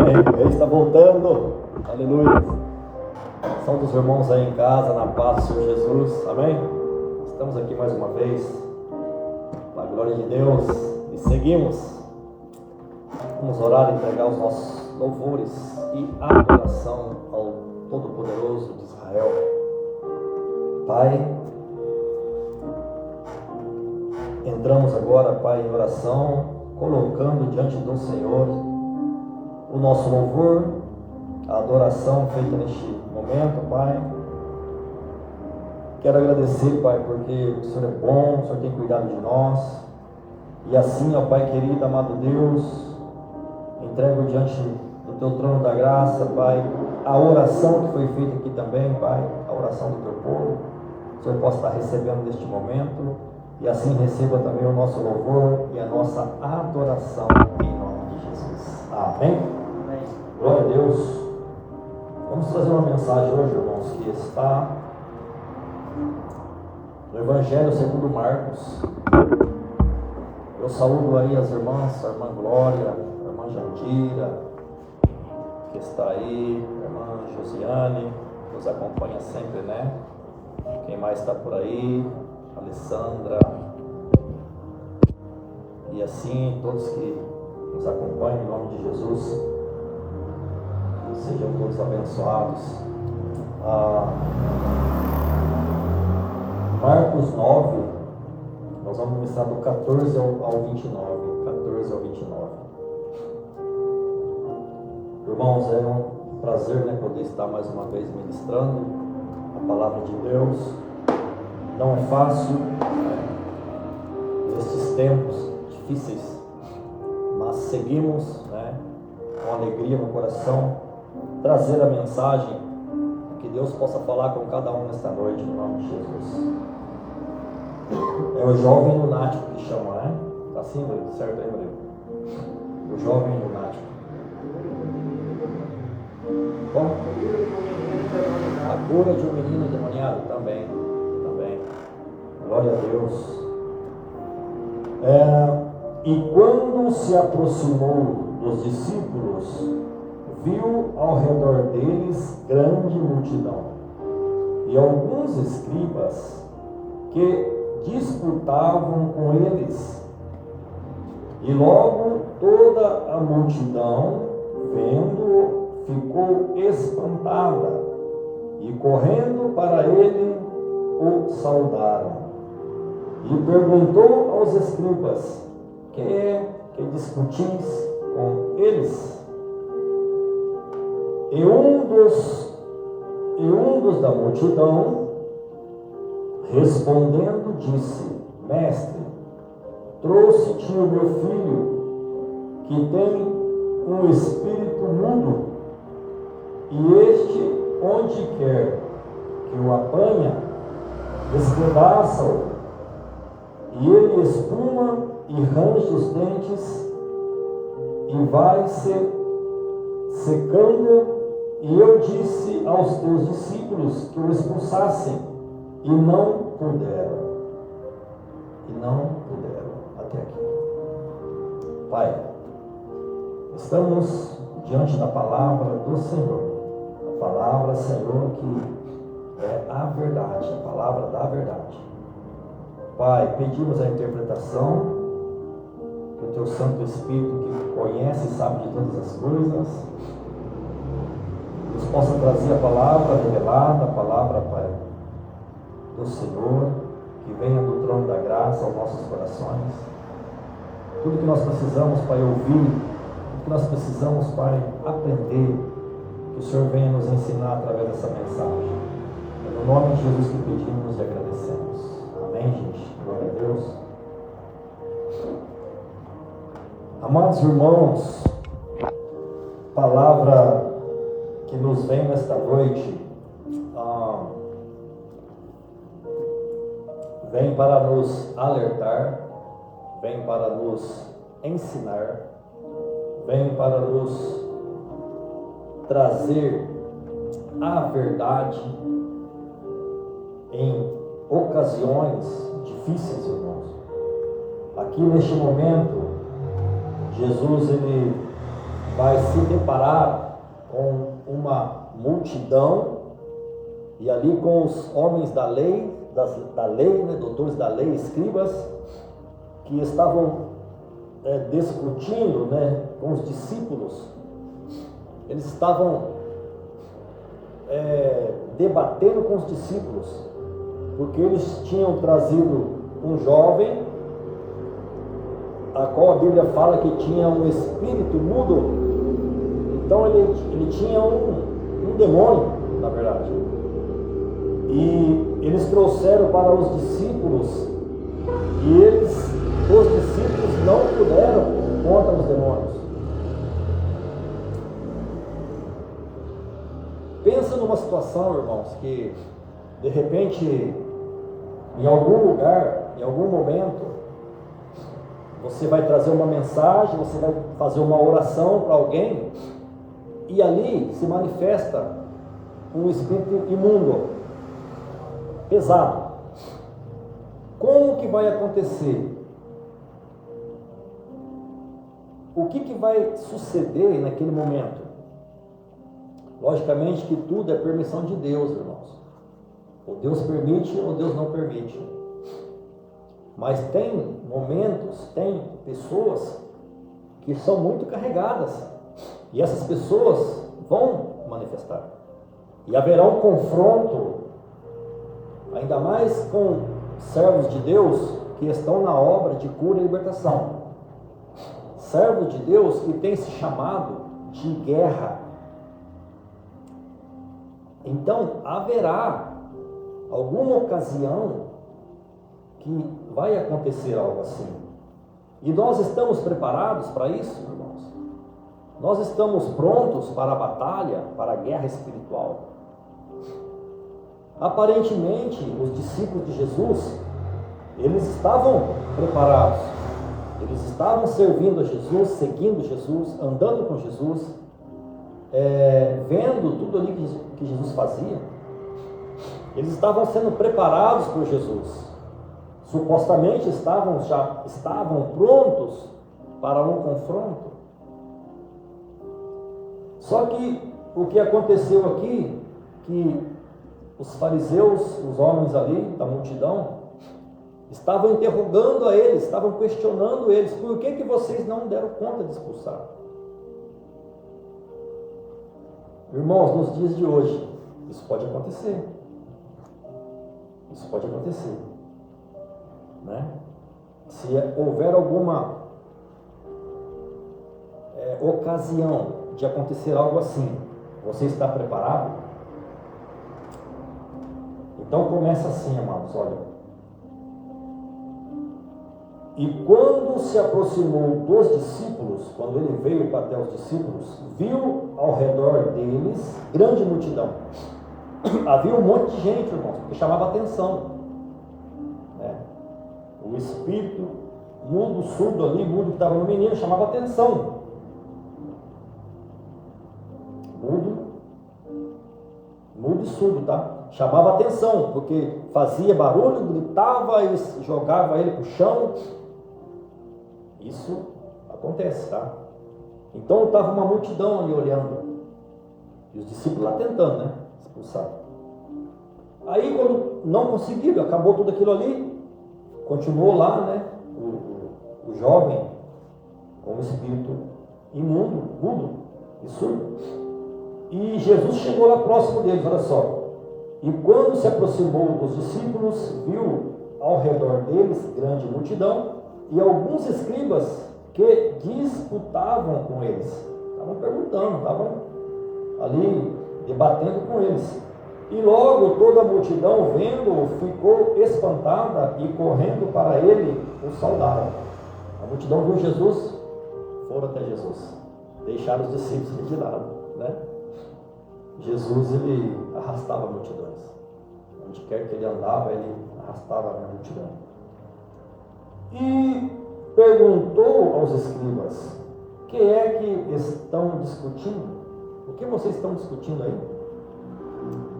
Amém. Ele está voltando. Aleluia. São dos irmãos aí em casa, na paz do Senhor Jesus. Amém. Estamos aqui mais uma vez, na glória de Deus, e seguimos. Vamos orar e entregar os nossos louvores e adoração ao Todo-Poderoso de Israel. Pai, entramos agora, Pai, em oração, colocando diante do Senhor o nosso louvor, a adoração feita neste momento, Pai. Quero agradecer, Pai, porque o Senhor é bom, o Senhor tem cuidado de nós. E assim, ó Pai querido, amado Deus, entrego diante do Teu trono da graça, Pai, a oração que foi feita aqui também, Pai, a oração do Teu povo. O Senhor possa estar recebendo neste momento, e assim receba também o nosso louvor e a nossa adoração em nome de Jesus. Amém? Amém. Glória a Deus. Vamos trazer uma mensagem hoje, irmãos, que está no Evangelho segundo Marcos. Eu saúdo aí as irmãs, a irmã Glória, a irmã Jandira, que está aí, a irmã Josiane, que nos acompanha sempre, né? Quem mais está por aí? Alessandra, e assim todos que nos acompanham, em nome de Jesus, sejam todos abençoados. Marcos 9, nós vamos começar do 14 ao 29. 14 ao 29. Irmãos, é um prazer, né, poder estar mais uma vez ministrando a palavra de Deus. Não é fácil, nestes tempos difíceis, mas seguimos, né, com alegria no coração, trazer a mensagem, que Deus possa falar com cada um nesta noite, no nome de Jesus. É o jovem lunático que chama, né? Está assim, certo aí, Maria? O jovem lunático. Bom, a cura de um menino endemoniado também. Glória a Deus. E quando se aproximou dos discípulos, viu ao redor deles grande multidão e alguns escribas que disputavam com eles. E logo toda a multidão, vendo-o, ficou espantada e correndo para ele o saudaram. E perguntou aos escribas: quem é que discutis com eles? E um dos da multidão, respondendo, disse: Mestre, trouxe-te o meu filho, que tem um espírito mudo, e este, onde quer que o apanha, despedaça-o, e ele espuma e range os dentes, e vai se secando. E eu disse aos teus discípulos que o expulsassem, e não puderam. Até aqui. Pai, estamos diante da palavra do Senhor. A palavra, Senhor, que é a verdade, a palavra da verdade. Pai, pedimos a interpretação, que o Teu Santo Espírito, que conhece e sabe de todas as coisas, nos possa trazer a palavra revelada, a palavra, Pai, do Senhor, que venha do trono da graça aos nossos corações. Tudo que nós precisamos, Pai, ouvir, tudo que nós precisamos, Pai, aprender, que o Senhor venha nos ensinar através dessa mensagem. É no nome de Jesus que pedimos e agradecemos. Amém, gente? Glória a Deus. Amados irmãos, palavra que nos vem nesta noite, vem para nos alertar, vem para nos ensinar, vem para nos trazer a verdade em ocasiões difíceis, irmãos. Aqui neste momento, Jesus, ele vai se deparar com uma multidão, e ali com os homens da lei, né, doutores da lei, escribas, que estavam discutindo, né, com os discípulos. Eles estavam debatendo com os discípulos, porque eles tinham trazido um jovem, a qual a Bíblia fala que tinha um espírito mudo. Então ele tinha um demônio, na verdade. E eles trouxeram para os discípulos, e os discípulos não puderam contra os demônios. Pensa numa situação, irmãos, que de repente, em algum lugar, em algum momento, você vai trazer uma mensagem, você vai fazer uma oração para alguém, e ali se manifesta um espírito imundo, pesado. Como que vai acontecer? O que vai suceder naquele momento? Logicamente que tudo é permissão de Deus, irmãos. Ou Deus permite ou Deus não permite. Mas tem momentos, tem pessoas que são muito carregadas, e essas pessoas vão manifestar. E haverá um confronto, ainda mais com servos de Deus que estão na obra de cura e libertação. Servo de Deus que tem se chamado de guerra. Então haverá alguma ocasião que vai acontecer algo assim. E nós estamos preparados para isso, irmãos? Nós estamos prontos para a batalha, para a guerra espiritual? Aparentemente, os discípulos de Jesus, eles estavam preparados. Eles estavam servindo a Jesus, seguindo Jesus, andando com Jesus, vendo tudo ali que Jesus fazia. Eles estavam sendo preparados por Jesus. Supostamente já estavam prontos para um confronto. Só que o que aconteceu aqui, que os fariseus, os homens ali da multidão, estavam interrogando a eles, estavam questionando eles: por que vocês não deram conta de expulsar? Irmãos, nos dias de hoje, isso pode acontecer. Isso pode acontecer, né? Se houver alguma ocasião de acontecer algo assim, você está preparado? Então começa assim, amados, olha. E quando se aproximou dos discípulos, quando ele veio até os discípulos, viu ao redor deles grande multidão. Havia um monte de gente, irmãos, que chamava atenção, né? O espírito mudo, surdo ali, mudo que estava no menino, chamava atenção. Mudo e surdo, tá? Chamava atenção, porque fazia barulho, gritava e jogava ele para o chão. Isso acontece, tá? Então estava uma multidão ali olhando, e os discípulos lá tentando, né, expulsar. Aí quando não conseguiram, acabou tudo aquilo ali, continuou lá, né, o jovem com o espírito imundo, mudo e surdo. E Jesus chegou lá próximo deles, olha só. E quando se aproximou dos discípulos, viu ao redor deles grande multidão e alguns escribas que disputavam com eles. Estavam perguntando, estavam ali debatendo com eles. E logo toda a multidão, vendo-o, ficou espantada e correndo para ele, o saudaram. A multidão viu Jesus, foram até Jesus, deixaram os discípulos de lado, né? Jesus, ele arrastava multidões. Onde quer que ele andava, ele arrastava a multidão. E perguntou aos escribas: que é que estão discutindo? O que vocês estão discutindo aí?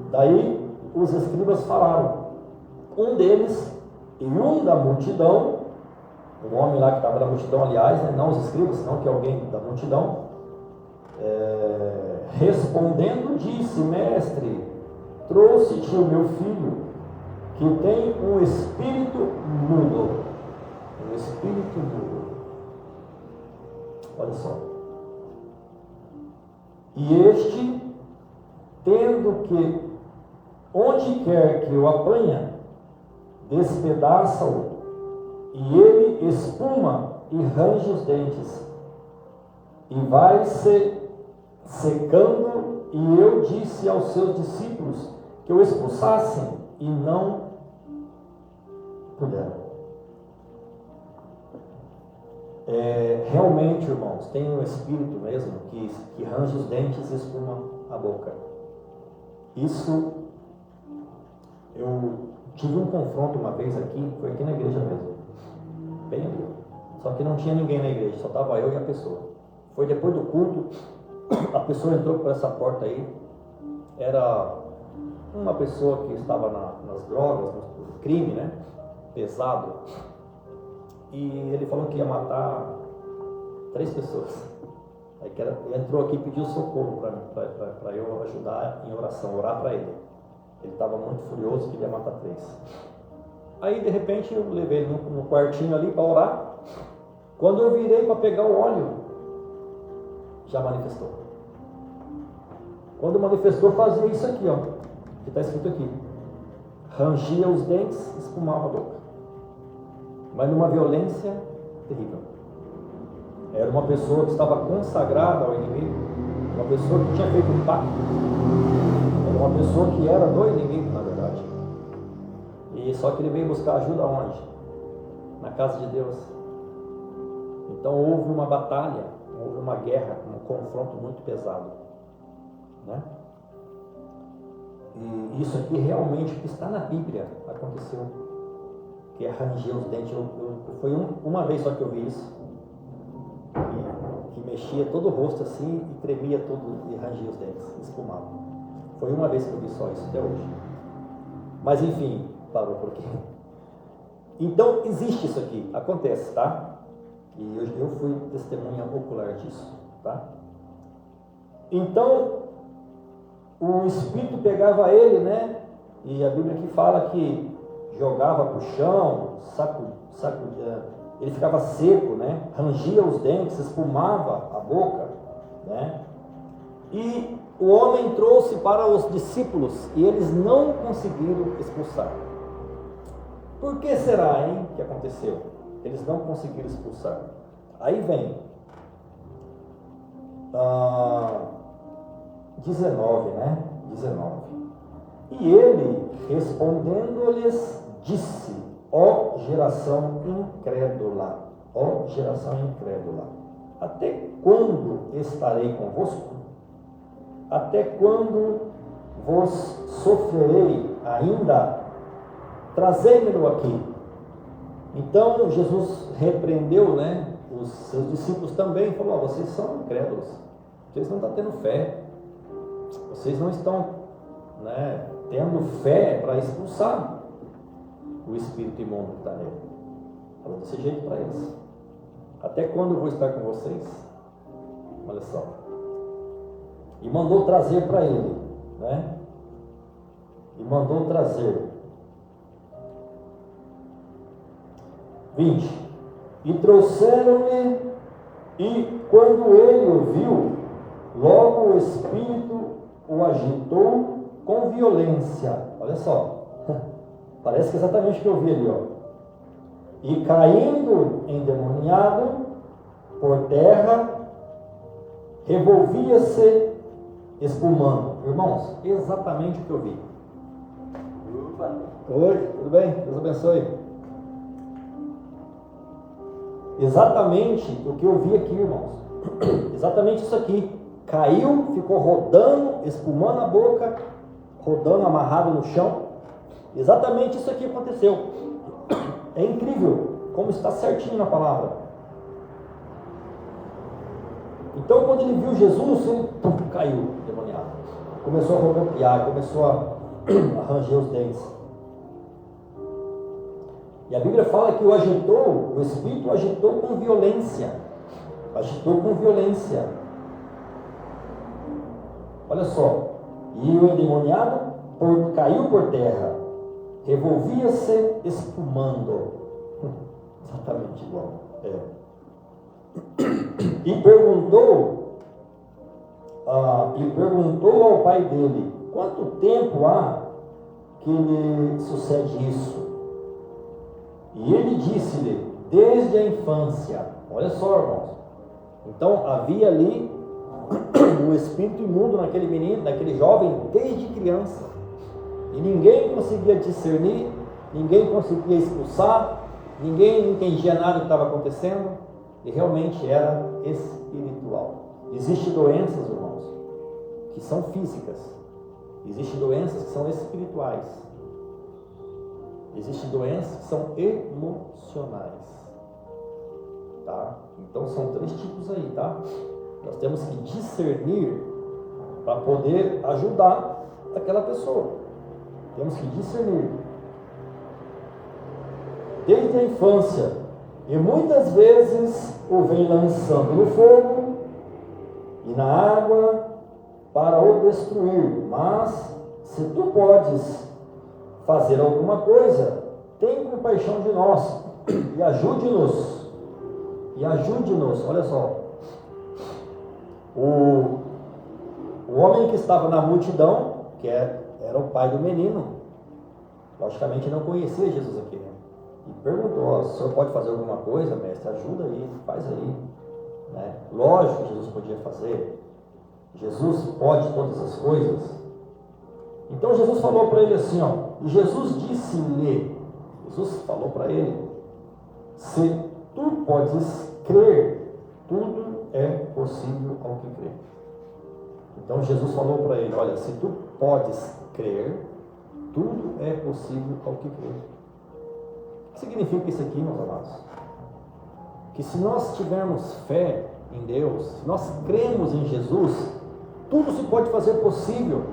Daí os escribas falaram. Um deles, e um da multidão, um homem lá que estava na multidão, aliás, né, não os escribas, não que alguém da multidão, respondendo disse: Mestre, trouxe-te o meu filho, que tem um espírito mudo. Um espírito mudo. Olha só. E este, tendo que, onde quer que o apanha, despedaça-o, e ele espuma e range os dentes, e vai se secando. E eu disse aos seus discípulos que o expulsassem, e não puderam. Realmente, irmãos, tem um espírito mesmo que range os dentes e espuma a boca. Isso, eu tive um confronto uma vez aqui, foi aqui na igreja mesmo, bem ali, só que não tinha ninguém na igreja, só estava eu e a pessoa. Foi depois do culto, a pessoa entrou por essa porta aí, era uma pessoa que estava nas drogas, no crime, né, pesado, e ele falou que ia matar 3 pessoas. Aí ele entrou aqui e pediu socorro para eu ajudar em oração, orar para ele. Ele estava muito furioso, queria matar 3. Aí de repente eu levei ele no quartinho ali para orar. Quando eu virei para pegar o óleo, já manifestou. Quando manifestou, fazia isso aqui, ó, que está escrito aqui: rangia os dentes, espumava a boca. Mas numa violência terrível. Era uma pessoa que estava consagrada ao inimigo, uma pessoa que tinha feito um pacto, era uma pessoa que era do inimigo, na verdade. E só que ele veio buscar ajuda onde? Na casa de Deus. Então houve uma batalha, houve uma guerra, um confronto muito pesado, né? E isso aqui realmente, que está na Bíblia, aconteceu, que é ranger os dentes. Foi uma vez só que eu vi isso, que mexia todo o rosto assim, e tremia todo, e rangia os dentes, espumava. Foi uma vez que eu vi só isso, até hoje. Mas enfim, parou por quê? Então existe isso aqui, acontece, tá? E eu fui testemunha ocular disso, tá? Então o espírito pegava ele, né? E a Bíblia aqui fala que jogava para o chão, sacudia, ele ficava seco, né? Rangia os dentes, espumava a boca, né? E o homem trouxe para os discípulos e eles não conseguiram expulsar. Por que será, hein, que aconteceu? Eles não conseguiram expulsar. Aí vem 19, né? 19. E ele, respondendo-lhes, disse: ó geração incrédula, ó geração incrédula, até quando estarei convosco? Até quando vos sofrerei ainda? Trazei-me-lo aqui. Então Jesus repreendeu, né, os seus discípulos também, falou: vocês são incrédulos, vocês não estão tendo fé, vocês não estão, né, tendo fé para expulsar o espírito imundo que está nele. Falou desse jeito para eles: até quando eu vou estar com vocês? Olha só. E mandou trazer para ele, né? E mandou trazer 20. E trouxeram-lhe, e quando ele o viu, logo o espírito o agitou com violência. Olha só, parece que é exatamente o que eu vi ali, ó. E caindo endemoniado por terra, revolvia-se espumando. Irmãos, exatamente o que eu vi. Oi, tudo bem? Deus abençoe. Exatamente o que eu vi aqui, irmãos. Exatamente isso aqui. Caiu, ficou rodando, espumando a boca, rodando amarrado no chão. Exatamente isso aqui aconteceu. É incrível como está certinho na palavra. Então, quando ele viu Jesus, ele caiu endemoniado. Começou a rodopiar, começou a ranger os dentes. E a Bíblia fala que o agitou, o Espírito o agitou com violência. Agitou com violência. Olha só. E o endemoniado caiu por terra, revolvia-se espumando. Exatamente igual. E perguntou ao pai dele: quanto tempo há que lhe sucede isso? E ele disse-lhe: desde a infância. Olha só, irmãos. Então havia ali um espírito imundo naquele menino, naquele jovem, desde criança. E ninguém conseguia discernir, ninguém conseguia expulsar, ninguém entendia nada do que estava acontecendo. E realmente era espiritual. Existem doenças, irmãos, que são físicas. Existem doenças que são espirituais. Existem doenças que são emocionais. Tá? Então são 3 tipos aí, tá? Nós temos que discernir para poder ajudar aquela pessoa. Temos que discernir. Desde a infância. E muitas vezes o vem lançando no fogo e na água para o destruir. Mas se tu podes fazer alguma coisa, tem compaixão de nós e ajude-nos. E ajude-nos. Olha só. O homem que estava na multidão, que era o pai do menino, logicamente não conhecia Jesus aqui, né? E perguntou: o senhor pode fazer alguma coisa, mestre? Ajuda aí, faz aí, né? Lógico que Jesus podia fazer. Jesus pode todas as coisas. Então Jesus falou para ele assim, ó, e Jesus disse-lhe, Jesus falou para ele: se tu podes crer, tudo é possível ao que crê. Então Jesus falou para ele: olha, se tu podes crer, tudo é possível ao que crê. O que significa isso aqui, meus amados? Que se nós tivermos fé em Deus, se nós cremos em Jesus, tudo se pode fazer possível.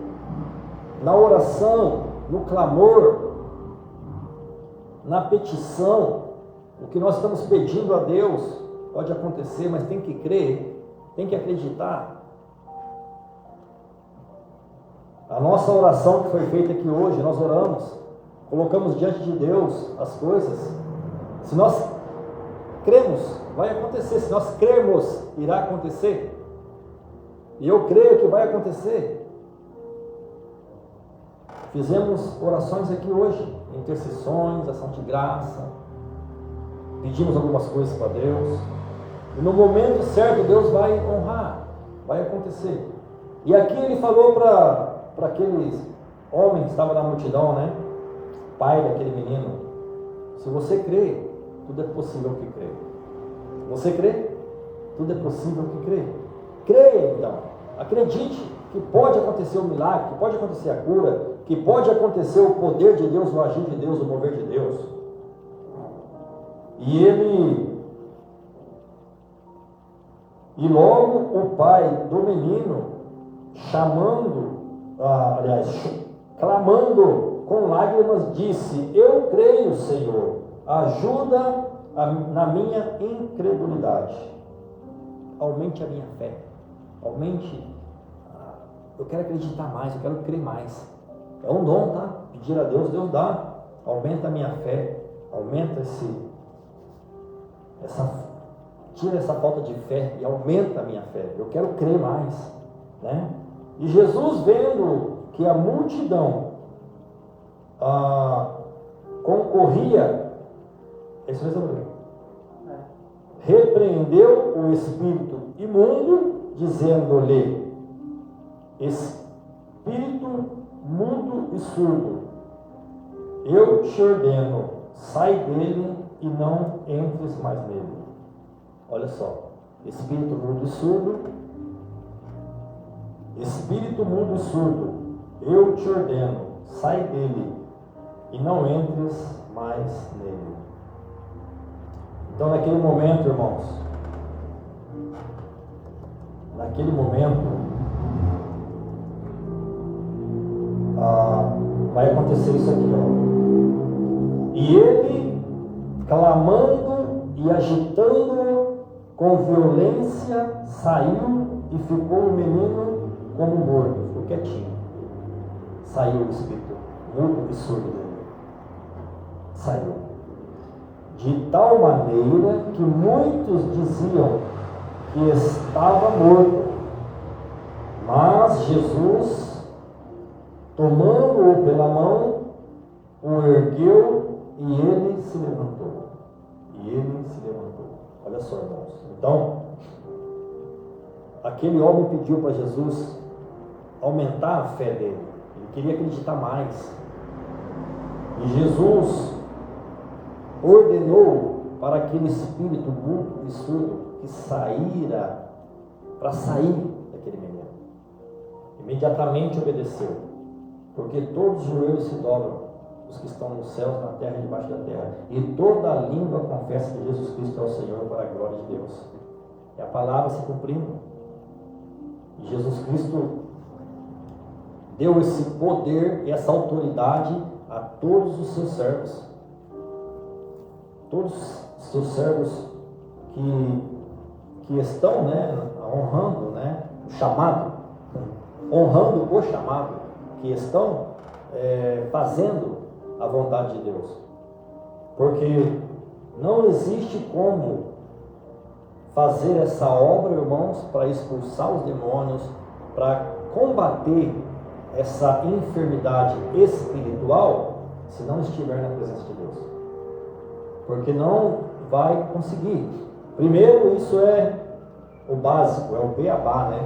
Na oração, no clamor, na petição, o que nós estamos pedindo a Deus pode acontecer, mas tem que crer, tem que acreditar. A nossa oração que foi feita aqui hoje, nós oramos, colocamos diante de Deus as coisas. Se nós cremos, vai acontecer. Se nós crermos, irá acontecer. E eu creio que vai acontecer. Fizemos orações aqui hoje, intercessões, ação de graça, pedimos algumas coisas para Deus, e no momento certo Deus vai honrar, vai acontecer. E aqui ele falou para aqueles homens que estavam na multidão, né? Pai daquele menino: se você crê, tudo é possível que crê. Você crê? Tudo é possível que crê. Creia então, acredite que pode acontecer o milagre, que pode acontecer a cura, que pode acontecer o poder de Deus, o agir de Deus, o mover de Deus. E logo o pai do menino, clamando com lágrimas, disse: eu creio, Senhor, ajuda na minha incredulidade. Aumente a minha fé, aumente. Eu quero acreditar mais, eu quero crer mais. É um dom, tá? Pedir a Deus, Deus dá. Aumenta a minha fé, aumenta tira essa falta de fé e aumenta a minha fé. Eu quero crer mais, né? E Jesus, vendo que a multidão concorria, isso mesmo, repreendeu o espírito imundo, dizendo-lhe: espírito mudo e surdo, eu te ordeno, sai dele e não entres mais nele. Olha só, espírito mudo e surdo, espírito mudo e surdo, eu te ordeno, sai dele e não entres mais nele. Então naquele momento, irmãos, vai acontecer isso aqui, ó. E ele, clamando e agitando com violência, saiu e ficou o menino como morto. quietinho. Saiu o espírito mudo e surdo dele. Saiu. De tal maneira que muitos diziam que estava morto. Mas Jesus, tomando-o pela mão, o ergueu e ele se levantou. Olha só, irmãos. Então, aquele homem pediu para Jesus aumentar a fé dele. Ele queria acreditar mais. E Jesus ordenou para aquele espírito mudo e surdo que saíra, para sair daquele menino. Imediatamente obedeceu, porque todos os joelhos se dobram, os que estão nos céus, na terra e debaixo da terra, e toda a língua confessa que Jesus Cristo é o Senhor, para a glória de Deus. É a palavra se cumprindo. E Jesus Cristo deu esse poder e essa autoridade a todos os seus servos. Todos os seus servos que estão, honrando, o chamado, honrando o chamado, que estão fazendo a vontade de Deus. Porque não existe como fazer essa obra, irmãos, para expulsar os demônios, para combater essa enfermidade espiritual, se não estiver na presença de Deus. Porque não vai conseguir. Primeiro, isso é o básico, é o beabá,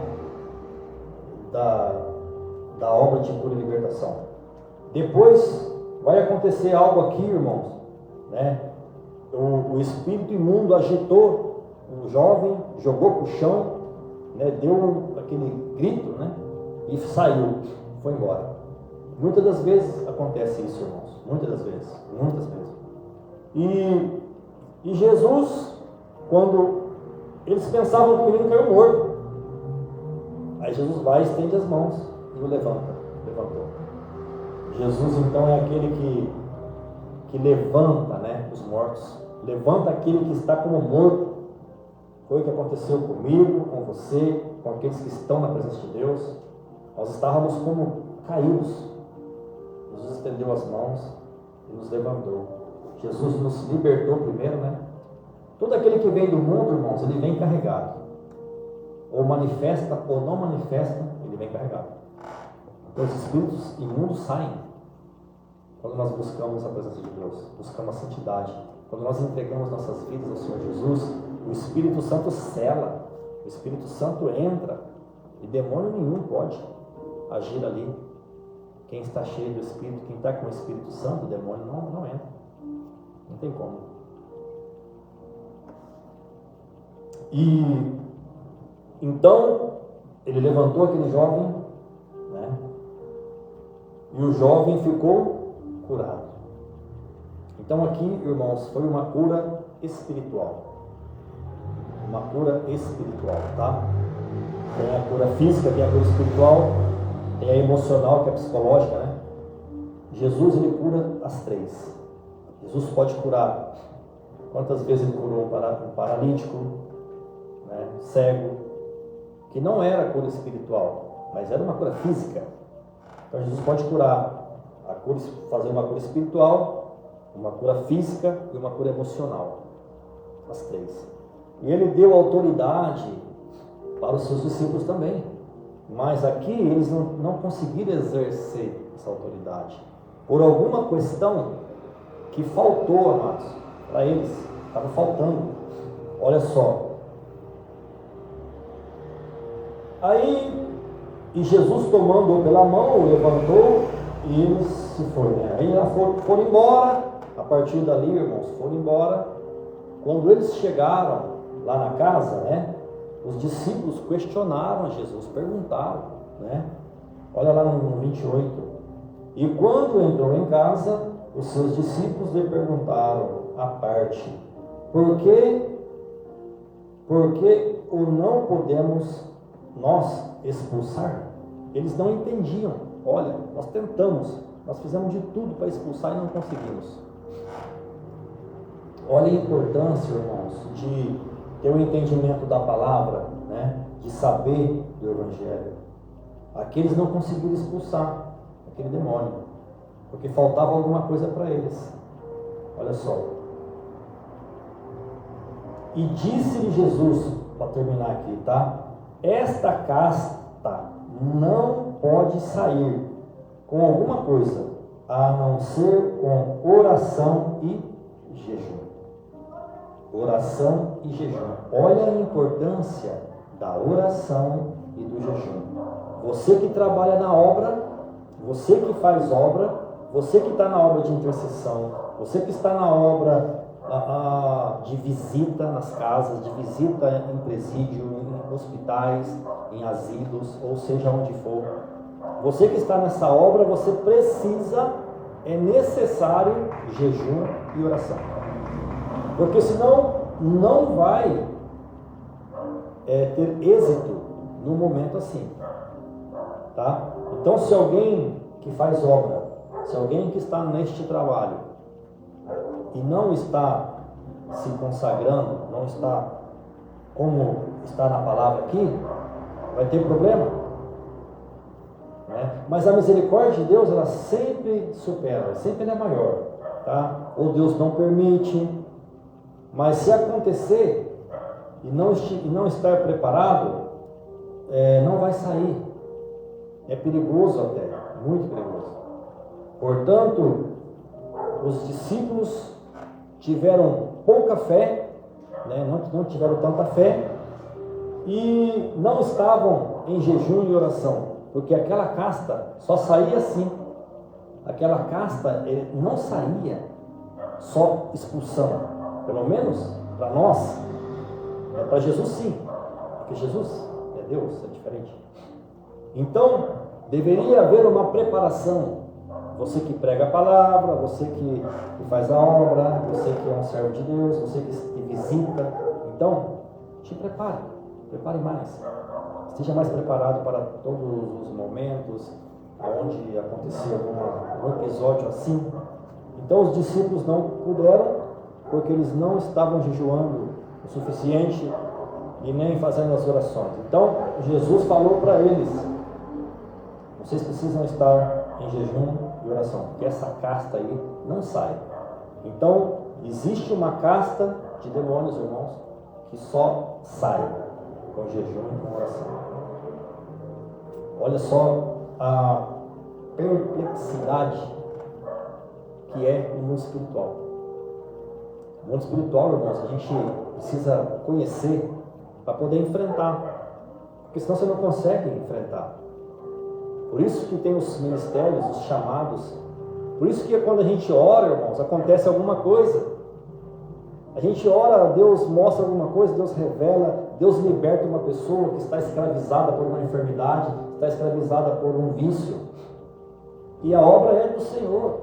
da obra de cura e libertação. Depois vai acontecer algo aqui, irmãos, o espírito imundo agitou o jovem, jogou para o chão, deu aquele grito, e saiu, foi embora. Muitas das vezes acontece isso, irmãos, muitas vezes. E Jesus, quando eles pensavam que o menino caiu morto, aí Jesus vai, estende as mãos e o levantou. Jesus então é aquele que levanta, os mortos, levanta aquele que está como morto. Foi o que aconteceu comigo, com você, com aqueles que estão na presença de Deus. Nós estávamos como caídos. Jesus estendeu as mãos e nos levantou. Jesus nos libertou primeiro, Todo aquele que vem do mundo, irmãos, ele vem carregado. Ou manifesta ou não manifesta, ele vem carregado. Então os espíritos imundos saem quando nós buscamos a presença de Deus, buscamos a santidade. Quando nós entregamos nossas vidas ao Senhor Jesus, o Espírito Santo sela, o Espírito Santo entra, e demônio nenhum pode agir ali. Quem está cheio do Espírito, quem está com o Espírito Santo, o demônio não entra. Não tem como. E então ele levantou aquele jovem, e o jovem ficou curado. Então aqui, irmãos, foi uma cura espiritual. Uma cura espiritual, tá? Tem a cura física, tem a cura espiritual, tem a emocional, que é a psicológica, Jesus, ele cura as três. Jesus pode curar. Quantas vezes ele curou um paralítico, cego, que não era cura espiritual, mas era uma cura física. Então Jesus pode curar, fazer uma cura espiritual, uma cura física e uma cura emocional. As três. E ele deu autoridade para os seus discípulos também. Mas aqui eles não conseguiram exercer essa autoridade. Por alguma questão que faltou, amados, para eles. Estava faltando. Olha só. Aí, e Jesus tomando-o pela mão, o levantou e eles se foram. Aí foram embora. A partir dali, irmãos, foram embora. Quando eles chegaram lá na casa, os discípulos questionaram a Jesus, perguntaram, olha lá no 28. E quando entrou em casa, os seus discípulos lhe perguntaram à parte: por que o não podemos nós expulsar? Eles não entendiam. Olha, nós tentamos, nós fizemos de tudo para expulsar e não conseguimos. Olha a importância, irmãos, de ter o entendimento da palavra, de saber do Evangelho. Aqueles não conseguiram expulsar aquele demônio, porque faltava alguma coisa para eles. Olha só. E disse-lhe Jesus, para terminar aqui, tá? Esta casta não pode sair com alguma coisa, a não ser com oração e jejum. Oração e jejum. Olha a importância da oração e do jejum. Você que trabalha na obra, você que faz obra, você que está na obra de intercessão, você que está na obra de visita nas casas, de visita em presídio, em hospitais, em asilos, ou seja onde for. Você que está nessa obra, você precisa, é necessário jejum e oração. Porque senão não vai ter êxito num momento assim. Tá? Então, se alguém que faz obra, se alguém que está neste trabalho e não está se consagrando, não está como está na palavra aqui, vai ter problema, né? Mas a misericórdia de Deus, ela sempre supera, sempre é maior, tá? Ou Deus não permite, mas se acontecer e não estar preparado, não vai sair. É perigoso até, muito perigoso. Portanto, os discípulos tiveram pouca fé, né? não tiveram tanta fé, e não estavam em jejum e oração, porque aquela casta só saía assim. Aquela casta não saía só expulsão, pelo menos para nós, para Jesus sim, porque Jesus é Deus, é diferente. Então, deveria haver uma preparação. Você que prega a palavra, você que faz a obra, você que é um servo de Deus, você que visita. Então, te prepare mais. Esteja mais preparado para todos os momentos onde acontecer algum episódio assim. Então, os discípulos não puderam, porque eles não estavam jejuando o suficiente e nem fazendo as orações. Então, Jesus falou para eles: vocês precisam estar em jejum e oração, porque essa casta aí não sai. Então, existe uma casta de demônios, irmãos, que só sai com jejum e com oração. Olha só a perplexidade que é o mundo espiritual. O mundo espiritual, irmãos, a gente precisa conhecer para poder enfrentar, porque senão você não consegue enfrentar. Por isso que tem os ministérios, os chamados. Por isso que quando a gente ora, irmãos, acontece alguma coisa. A gente ora, Deus mostra alguma coisa, Deus revela, Deus liberta uma pessoa que está escravizada por uma enfermidade, está escravizada por um vício. E a obra é do Senhor.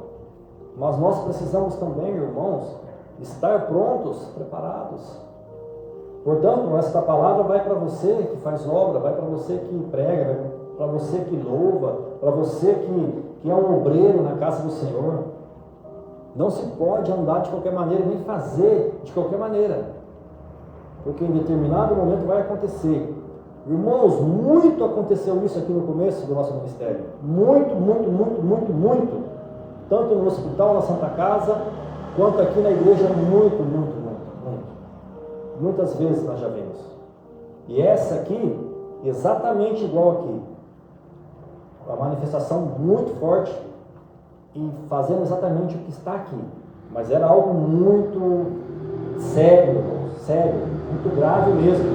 Mas nós precisamos também, irmãos, estar prontos, preparados. Portanto, esta palavra vai para você que faz obra, vai para você que prega, para você que louva, para você que é um obreiro na casa do Senhor. Não se pode andar de qualquer maneira, nem fazer de qualquer maneira, porque em determinado momento vai acontecer. Irmãos, muito aconteceu isso aqui no começo do nosso ministério. Muito. Tanto no hospital, na Santa Casa, quanto aqui na igreja, muito. Muitas vezes nós já vimos. E essa aqui, exatamente igual aqui. Uma manifestação muito forte e fazendo exatamente o que está aqui. Mas era algo muito sério, muito grave mesmo.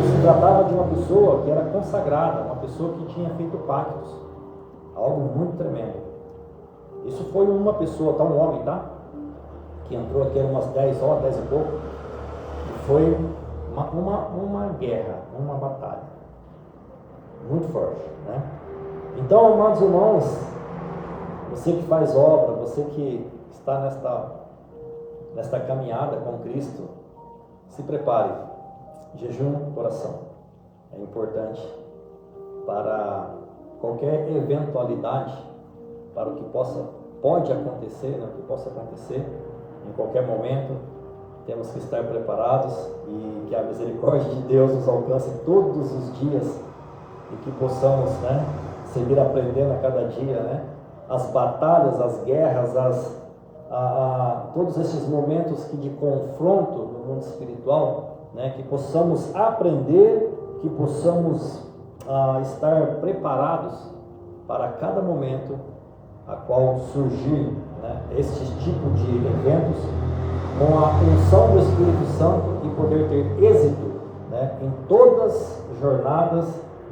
Se tratava de uma pessoa que era consagrada, uma pessoa que tinha feito pactos. Algo muito tremendo. Isso foi uma pessoa, tá, um homem, tá? Que entrou aqui, eram umas 10 horas, 10 e pouco. E foi uma guerra, uma batalha. Muito forte, né? Então, amados irmãos, você que faz obra, você que está nesta caminhada com Cristo, se prepare. Jejum, oração. É importante para qualquer eventualidade, para o que pode acontecer, né? O que possa acontecer em qualquer momento. Temos que estar preparados e que a misericórdia de Deus nos alcance todos os dias e que possamos, né, seguir aprendendo a cada dia, né, as batalhas, as guerras, todos esses momentos de confronto no mundo espiritual, né, que possamos aprender, que possamos estar preparados para cada momento a qual surgir, né, este tipo de eventos, com a unção do Espírito Santo e poder ter êxito, né, em todas as jornadas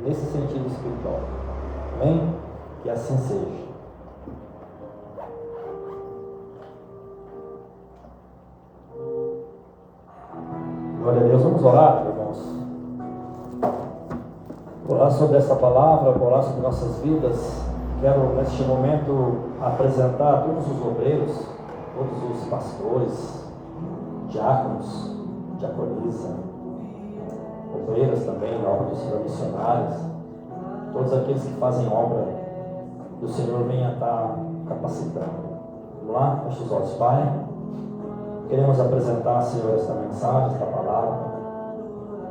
nesse sentido espiritual. Amém? Que assim seja. Glória a Deus. Vamos orar, irmãos. Orar sobre essa palavra, orar sobre nossas vidas. Quero neste momento apresentar todos os obreiros, todos os pastores, diáconos, diaconisa, obreiras também, na obra do Senhor, missionários, todos aqueles que fazem obra que o Senhor venha estar capacitando. Vamos lá, feche os olhos. Pai, queremos apresentar, Senhor, esta mensagem, esta palavra.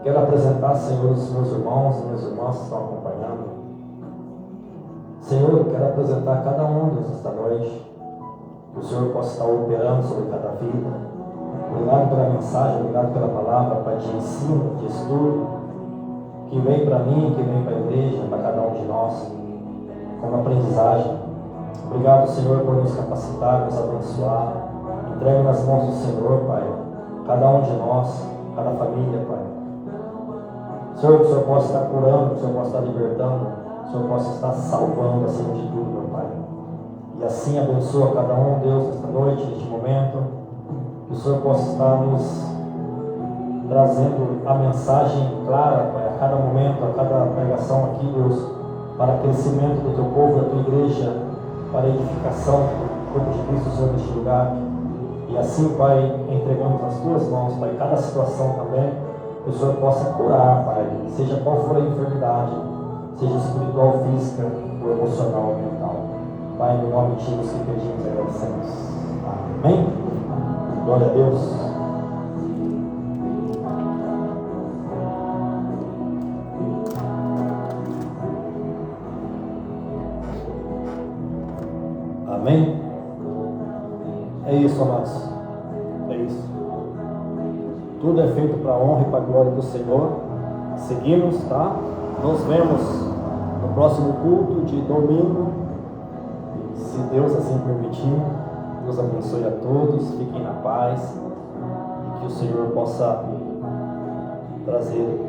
Quero apresentar, Senhor, os meus irmãos e minhas irmãs que estão acompanhando. Senhor, eu quero apresentar cada um deles esta noite, que o Senhor possa estar operando sobre cada vida. Obrigado pela mensagem, obrigado pela palavra, Pai, de ensino, de estudo, que vem para mim, que vem para a igreja, para cada um de nós, como aprendizagem. Obrigado, Senhor, por nos capacitar, nos abençoar. Entregue nas mãos do Senhor, Pai, cada um de nós, cada família, Pai. Senhor, que o Senhor possa estar curando, que o Senhor possa estar libertando, que o Senhor possa estar salvando acima de tudo, meu Pai. E assim abençoa cada um, Deus, nesta noite, neste momento. Que o Senhor possa estar nos trazendo a mensagem clara, Pai, a cada momento, a cada pregação aqui, Deus, para crescimento do Teu povo, da Tua igreja, para a edificação do corpo de Cristo, Senhor, neste lugar. E assim, Pai, entregamos nas Tuas mãos, Pai, cada situação também, que o Senhor possa curar, Pai, seja qual for a enfermidade, seja espiritual, física, ou emocional ou mental. Pai, no nome de Jesus que pedimos e agradecemos. Amém? Glória a Deus. Amém? É isso, amados. É isso. Tudo é feito para a honra e para a glória do Senhor. Seguimos, tá? Nos vemos no próximo culto de domingo. Se Deus assim permitir. Deus abençoe a todos. Fiquem na paz. E que o Senhor possa trazer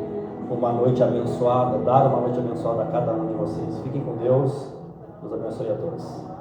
uma noite abençoada, dar uma noite abençoada a cada um de vocês. Fiquem com Deus. Deus abençoe a todos.